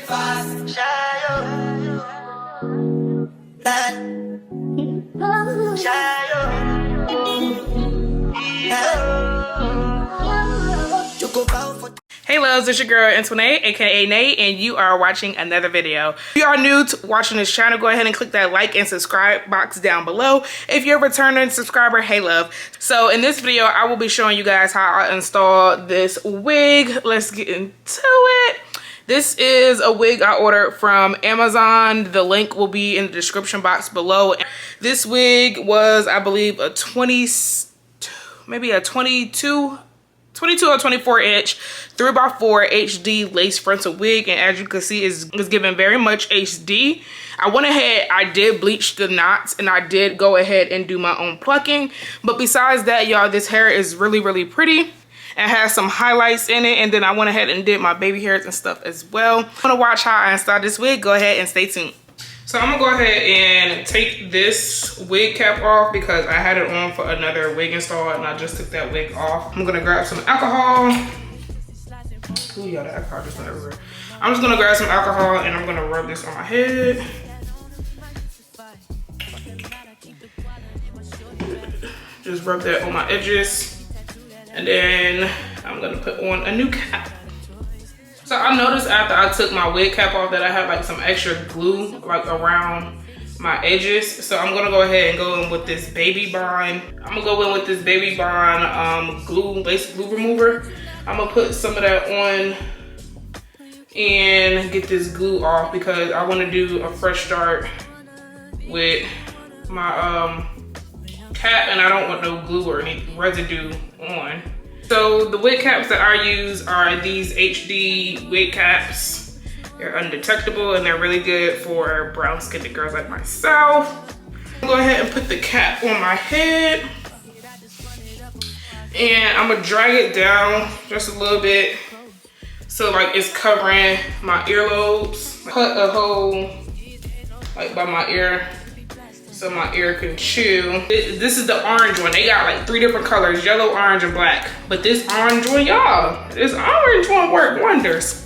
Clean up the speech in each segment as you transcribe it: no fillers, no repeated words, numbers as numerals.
Hey loves, it's your girl Antoinette, aka Nate, and you are watching another video. If you are new to watching this channel, go ahead and click that like and subscribe box down below. If you're a returning subscriber, hey love. So in this video, I will be showing you guys how I installed this wig. Let's get into it. This is a wig I ordered from Amazon. The link will be in the description box below. This wig was, I believe, a 22 or 24 inch 3x4 HD lace frontal wig, and as you can see is given very much HD. I went ahead, I did bleach the knots, and I did go ahead and do my own plucking, but besides that, y'all, this hair is really pretty. It has some highlights in it, and then I went ahead and did my baby hairs and stuff as well. If you want to watch how I installed this wig, go ahead and stay tuned. So I'm gonna go ahead and take this wig cap off because I had it on for another wig install and I just took that wig off. I'm gonna grab some alcohol. Ooh, y'all, the alcohol just went everywhere. I'm just gonna grab some alcohol and I'm gonna rub this on my head. Just rub that on my edges. And then I'm gonna put on a new cap. So I noticed after I took my wig cap off that I had like some extra glue like around my edges. So I'm gonna go ahead and go in with this Baby Bond. I'm gonna go in with this Baby Bond glue, lace glue remover. I'm gonna put some of that on and get this glue off because I wanna do a fresh start with my cap and I don't want no glue or any residue on. So the wig caps that I use are these HD wig caps. They're undetectable and they're really good for brown skinned girls like myself. I'll go ahead and put the cap on my head. And I'm gonna drag it down just a little bit so like it's covering my earlobes. Cut a hole like by my ear so my ear can chew. This is the orange one. They got like 3 different colors, yellow, orange, and black. But this orange one, y'all, this orange one worked wonders.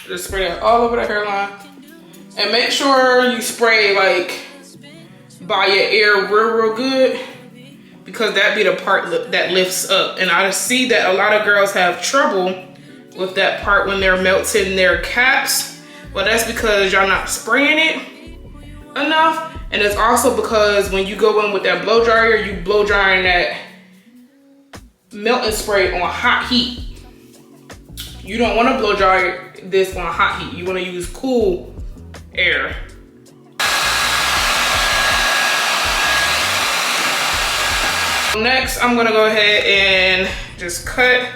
Just spray that all over the hairline. And make sure you spray like by your ear real good because that be the part that lifts up. And I see that a lot of girls have trouble with that part when they're melting their caps. Well, that's because y'all not spraying it enough. And it's also because when you go in with that blow dryer, you blow drying that melting spray on hot heat. You don't want to blow dry this on hot heat. You want to use cool air. Next, I'm gonna go ahead and just cut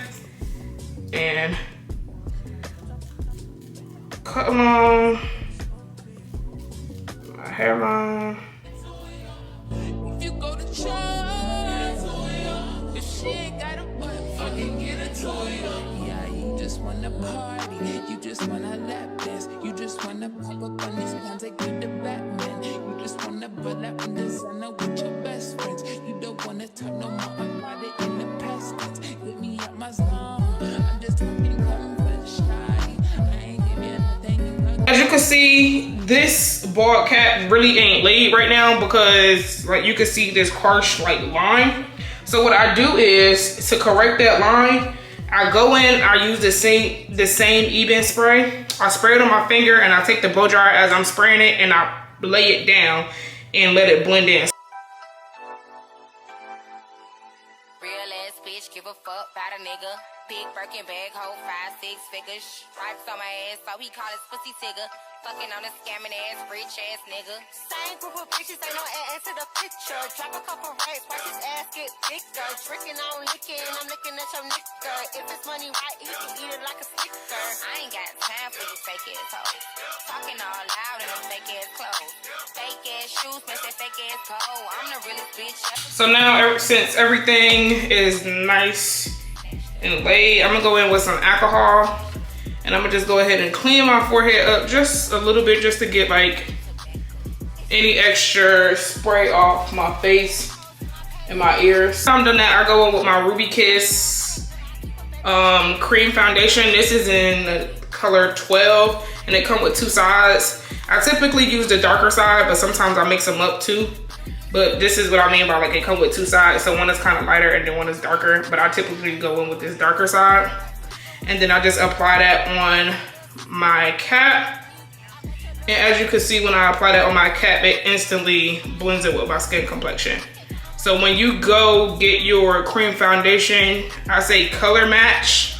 along hairline. If you go to church, if she ain't got a butt, fucking get a toy. Yeah, you just wanna party, you just wanna lap dance, you just wanna pop up on these ones, take you to Batman. You just wanna pull up in designer with your best friends. You don't wanna talk no more about it in the past tense. Get me out my zone. I'm just talking comfort, shy. I ain't giving nothing. As you can see, this bald cap really ain't laid right now because like you can see this harsh like line. So what I do is to correct that line, I go in, I use the same even spray. I spray it on my finger and I take the blow dryer as I'm spraying it and I lay it down and let it blend in. Real ass bitch, give a fuck about a nigga. Big Birkin bag, hold 5, 6 figures. Stripes on my ass, so he call his pussy tigger. Fucking on a scamming ass, rich ass nigga. Same group of bitches, ain't no ass to the picture. Drop a couple rights, watch his ass get bigger. Drinking on licking, I'm looking at your nigga. If it's money right, you can eat it like a sticker. I ain't got time for you fake ass hoes. Talking all loud in them fake ass clothes. Fake ass shoes, match that fake ass toe. I'm the realest bitch. So now, since everything is nice and laid, I'm gonna go in with some alcohol and I'm gonna just go ahead and clean my forehead up just a little bit just to get like any extra spray off my face and my ears. After I'm done that, I go in with my Ruby Kiss cream foundation. This is in the color 12, and it come with 2 sides. I typically use the darker side, but sometimes I mix them up too. But this is what I mean by like it come with 2 sides. So one is kind of lighter and then one is darker, but I typically go in with this darker side. And then I just apply that on my cap. And as you can see, when I apply that on my cap, it instantly blends it with my skin complexion. So when you go get your cream foundation, I say color match,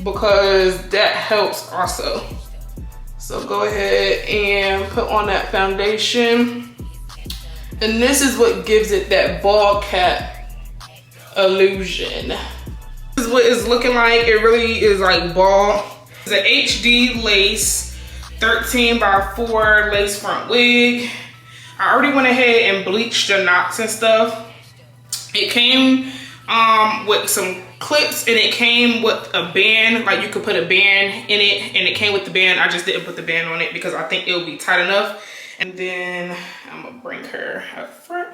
because that helps also. So go ahead and put on that foundation. And this is what gives it that ball cap illusion. This is what it's looking like. It really is like ball. It's an HD lace, 13 by 4 lace front wig. I already went ahead and bleached the knots and stuff. It came with some clips, and it came with a band, like you could put a band in it, and it came with the band. I just didn't put the band on it because I think it'll be tight enough. And then I'm gonna bring her up front.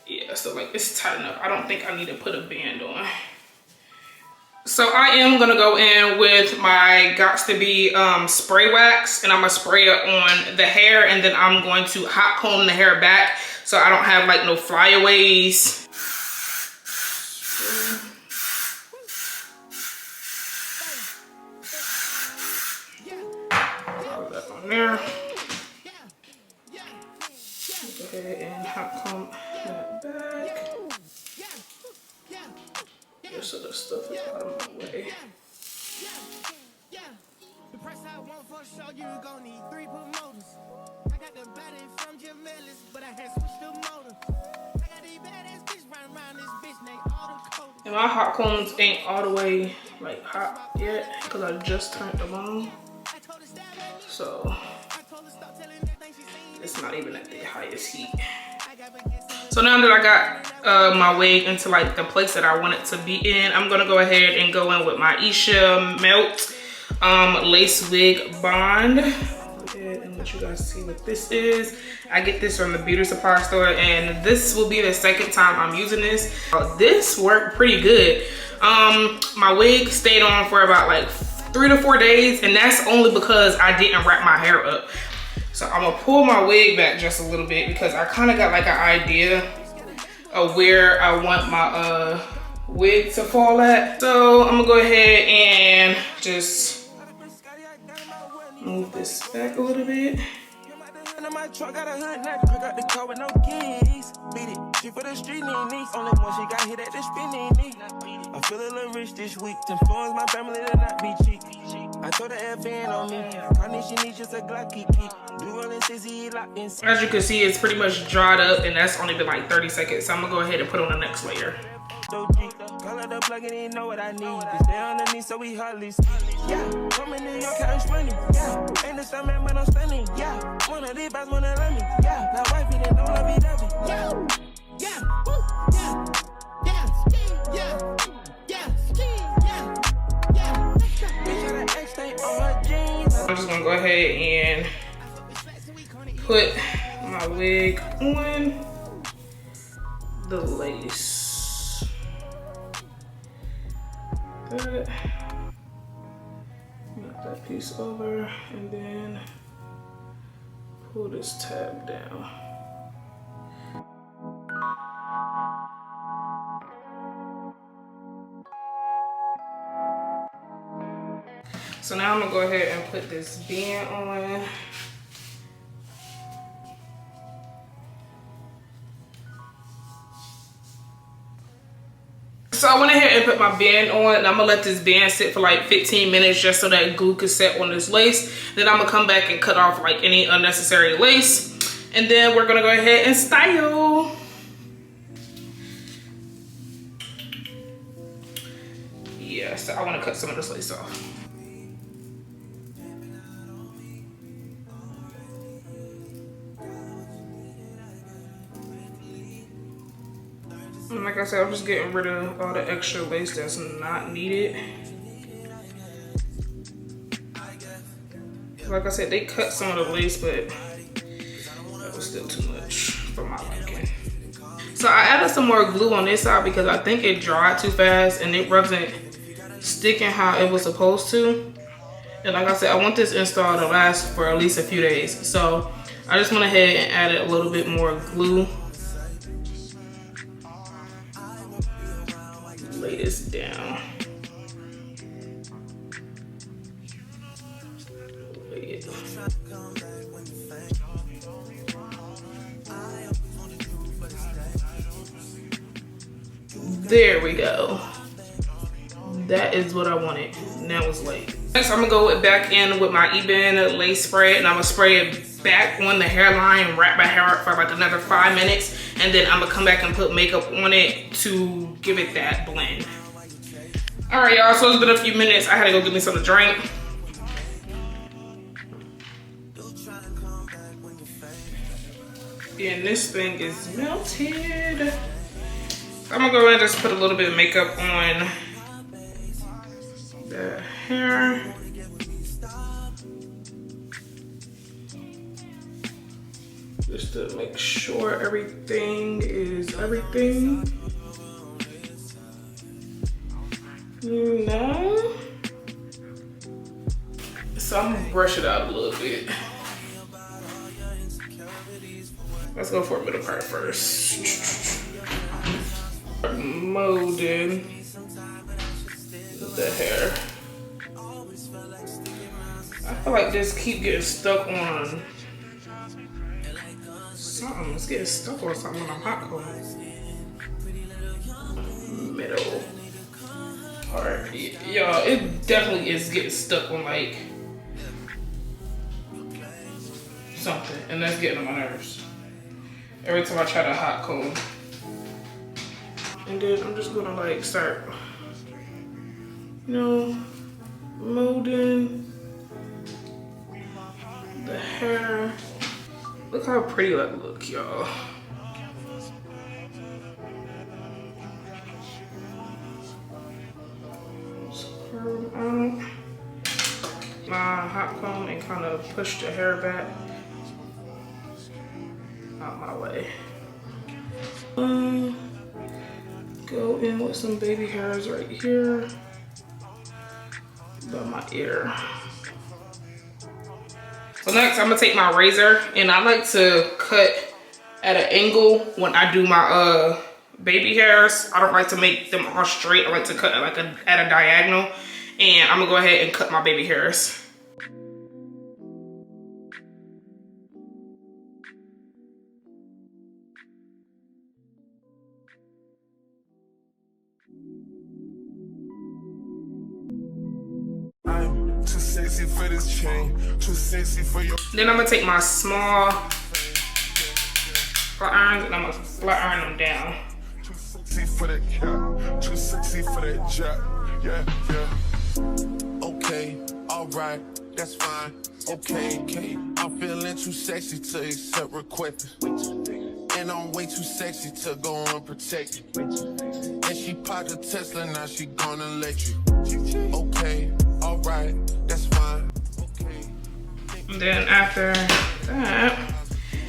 Yeah, so like it's tight enough. I don't think I need to put a band on. So I am gonna go in with my Gots to Be spray wax, and I'm gonna spray it on the hair, and then I'm going to hot comb the hair back so I don't have like no flyaways. All that on there. Go ahead and hot comb that back. Just so the stuff is out of my way. The price I want for sure, you gon' need 3 promoters. I got the body from Jamelis, but I had switched the motor. I got these badass bitch round this bitch named all the code. And my hot combs ain't all the way like hot yet because I just turned them on. So it's not even at the highest heat. So now that I got my wig into like the place that I want it to be in, I'm gonna go ahead and go in with my Isha Melt lace wig bond. Go ahead and let you guys see what this is. I get this from the beauty supply store, and this will be the second time I'm using this. This worked pretty good. My wig stayed on for about like 3 to 4 days, and that's only because I didn't wrap my hair up. So I'm gonna pull my wig back just a little bit because I kind of got like an idea of where I want my wig to fall at. So I'm gonna go ahead and just move this back a little bit. My truck got a hood, now I got the car with no keys. Beat it, she for the street, need only one she got hit at the spinning. I feel a little rich this week. To influence my family to not be cheap. I told her FN on me. Carnation needs just a Glocky key. As you can see, it's pretty much dried up, and that's only been like 30 seconds. So I'm gonna go ahead and put on the next layer. Color the plug and know what I need. Stay underneath so we hardly see. Yeah, come in New York, cash money. Yeah, ain't the same man, but I'm stunning. Yeah, one of these guys wanna love me. Yeah, that wife, he didn't know love me, love me. Yeah, yeah, woo, yeah, yeah, yeah, yeah, yeah, yeah. I'm just gonna go ahead and put my wig on the lace. Knock that piece over, and then pull this tab down. So now I'm gonna go ahead and put this band on. So I went ahead and put my band on, and I'm gonna let this band sit for like 15 minutes just so that glue can set on this lace. Then I'm gonna come back and cut off like any unnecessary lace. And then we're gonna go ahead and style. Yeah, so I wanna cut some of this lace off. And like I said, I'm just getting rid of all the extra lace that's not needed. Like I said, they cut some of the lace, but that was still too much for my liking. So I added some more glue on this side because I think it dried too fast and it wasn't sticking how it was supposed to. And like I said, I want this install to last for at least a few days. So I just went ahead and added a little bit more glue. Lay this down. Lay it. There we go. That is what I wanted. Now it's laid. Next, I'm gonna go back in with my Eben lace spray, and I'm gonna spray it back on the hairline, wrap my hair up for like another 5 minutes, and then I'm gonna come back and put makeup on it to give it that blend. All right, y'all, so it's been a few minutes. I had to go get me something to drink. And this thing is melted. I'm gonna go ahead and just put a little bit of makeup on the hair. Just to make sure everything is everything. You know? So I'm gonna brush it out a little bit. Let's go for a middle part first. Molding the hair. I feel like this keep getting stuck on something. It's getting stuck on something when I'm hot cold. Middle part. Y'all, it definitely is getting stuck on like something, and that's getting on my nerves. Every time I try to hot comb. And then I'm just gonna like start, you know, molding the hair. Look how pretty that look, y'all. Curl out my hot comb and kind of push the hair back out my way. Go in with some baby hairs right here by my ear. So next I'm gonna take my razor, and I like to cut at an angle when I do my baby hairs. I don't like to make them all straight. I like to cut at a diagonal, and I'm gonna go ahead and cut my baby hairs. Too sexy for this chain, too sexy for your. Then I'm gonna take my small flat irons and I'm gonna flat iron them down. Too sexy for that cap, too sexy for that jack. Yeah, yeah. Okay, alright, that's fine. Okay, I'm feeling too sexy to accept requests. And I'm way too sexy to go unprotected. And she popped a Tesla, now she gonna let you. Okay, alright, that's fine. Okay. And then after that,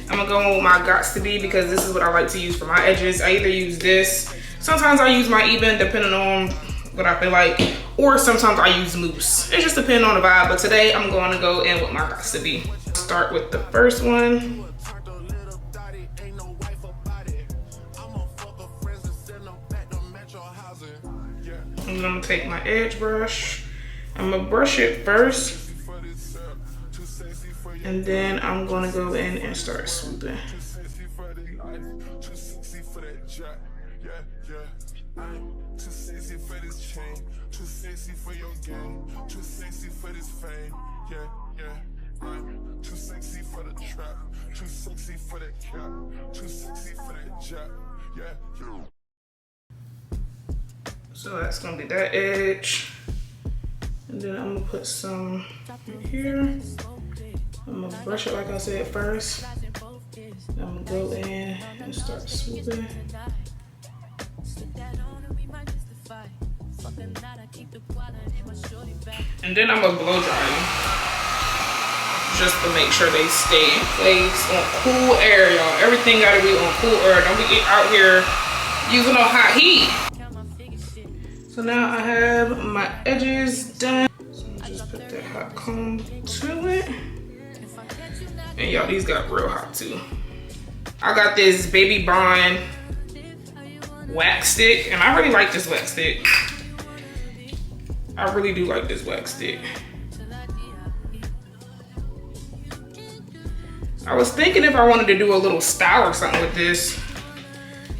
I'm gonna go in with my Gots to Be, because this is what I like to use for my edges. I either use this, sometimes I use my Eben depending on what I feel like, or sometimes I use mousse. It just depends on the vibe, but today I'm going to go in with my Gots to Be. Start with the first one. And then I'm gonna take my edge brush. I'm gonna brush it first, and then I'm gonna go in and start swooping. Too sexy for this chain, too sexy for your game, too sexy for this fame. Yeah, yeah. I'm too sexy for the trap, too sexy for that cap, too sexy for that jack. Yeah, yeah. So that's gonna be that edge. And then I'm gonna put some right here. I'm gonna brush it like I said first. I'm gonna go in and start swooping. And then I'm gonna blow dry them, just to make sure they stay in place on cool air, y'all. Everything gotta be on cool air. Don't be out here using no hot heat. So now I have my edges done. So I'm just put that hot comb to it. And y'all, these got real hot too. I got this Baby Bond wax stick, and I really like this wax stick. I really do like this wax stick. I was thinking if I wanted to do a little style or something with this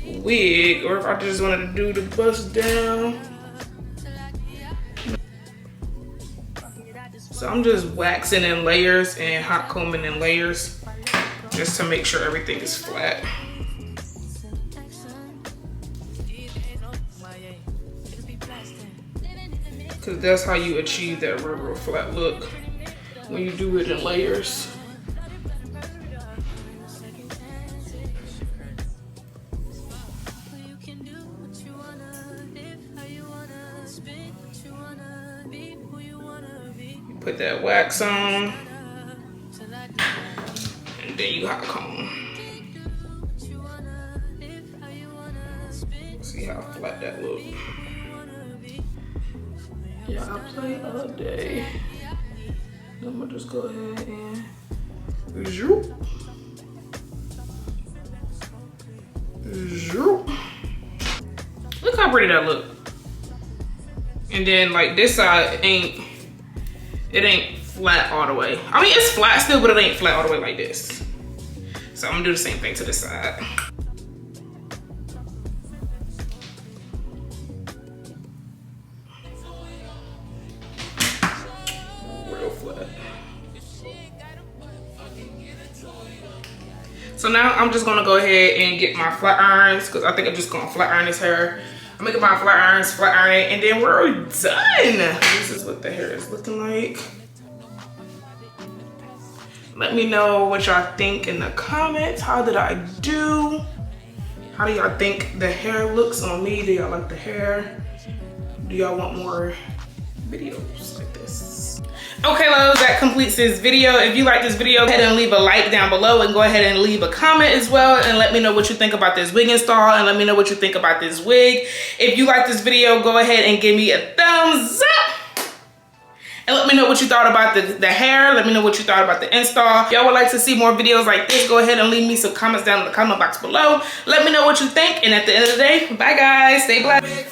wig, or if I just wanted to do the bust down. So I'm just waxing in layers and hot combing in layers just to make sure everything is flat. Because that's how you achieve that real flat look, when you do it in layers. Put that wax on, and then you hot comb. See how flat that look. Yeah, I play all day. I'm gonna just go ahead and zoop. Zoop. Look how pretty that look. And then like this side it ain't flat all the way. I mean, it's flat still, but it ain't flat all the way like this. So I'm gonna do the same thing to this side. Real flat. So now I'm just gonna go ahead and get my flat irons, because I think I'm just gonna flat iron this hair. I'm gonna get my flat irons, flat iron it, and then we're done. This is what the hair is looking like. Let me know what y'all think in the comments. How did I do? How do y'all think the hair looks on me? Do y'all like the hair? Do y'all want more videos like this? Okay, loves, that completes this video. If you like this video, go ahead and leave a like down below, and go ahead and leave a comment as well, and let me know what you think about this wig install, and let me know what you think about this wig. If you like this video, go ahead and give me a thumbs up, and let me know what you thought about the hair. Let me know what you thought about the install. If y'all would like to see more videos like this, go ahead and leave me some comments down in the comment box below. Let me know what you think, and at the end of the day, bye guys, stay blessed.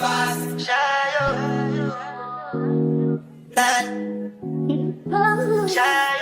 Shine.